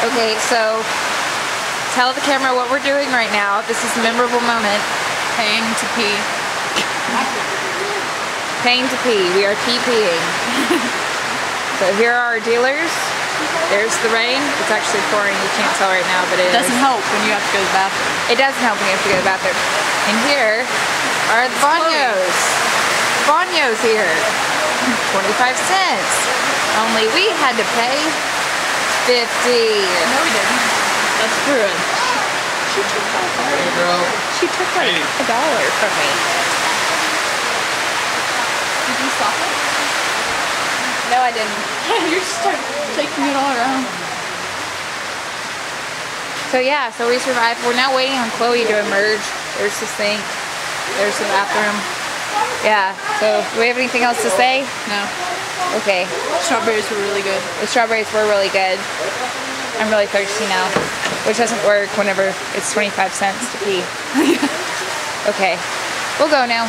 Okay, so tell the camera what we're doing right now. This is a memorable moment. Paying to pee. Paying to pee. We are pee-peeing. So here are our dealers. There's the rain. It's actually pouring. You can't tell right now, but it doesn't help when you have to go to the bathroom. It doesn't help when you have to go to the bathroom. And here are the Banyos. Banyos here. 25 cents. Only we had to pay 50. No, we didn't. That's true. She took She took like $1 from me. Did you stop it? No, I didn't. You just start taking it all around. So yeah, so we survived. We're now waiting on Chloe to emerge. There's the sink. There's the bathroom. Yeah, so do we have anything else to say? No. Okay. Strawberries were really good. The strawberries were really good. I'm really thirsty now, which doesn't work whenever it's 25 cents to pee. Okay, we'll go now.